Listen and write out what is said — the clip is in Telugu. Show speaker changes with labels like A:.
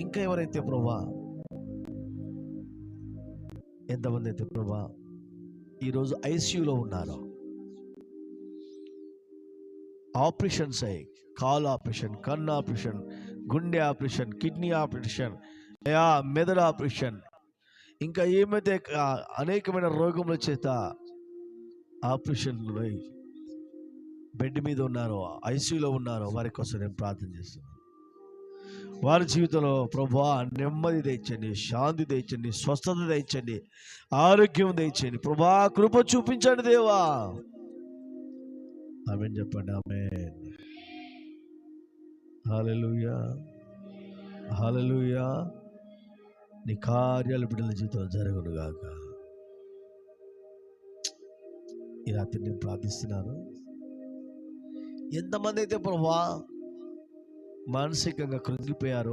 A: ఇంకా ఎవరైతే ప్రభా, ఎంతమంది అయితే ప్రభా ఈరోజు ఐసీయూలో ఉన్నారో, ఆపరేషన్స్ అయ్యి, కాల్ ఆపరేషన్, కన్ను ఆపరేషన్, గుండె ఆపరేషన్, కిడ్నీ ఆపరేషన్, మెదడు ఆపరేషన్, ఇంకా ఏమైతే అనేకమైన రోగముల చేత ఆపరేషన్ బెడ్ మీద ఉన్నారో, ఐసీయూలో ఉన్నారో, వారి కోసం నేను ప్రార్థన చేస్తున్నాను. వారి జీవితంలో ప్రభువా నెమ్మది దయచండి, శాంతి దయచండి, స్వస్థత దయచండి, ఆరోగ్యం దయచండి ప్రభువా, కృప చూపించండి దేవా. ఆమేన్ చెప్పండి. ఆమేన్. హల్లెలూయా, హల్లెలూయా. నీ కార్యాలు బిడ్డల జీవితంలో జరగను గాక. ఈ రాత్రి నేను ప్రార్థిస్తున్నాను. ఎంతమంది అయితే ప్రభువా మానసికంగా కృంగిపోయారో,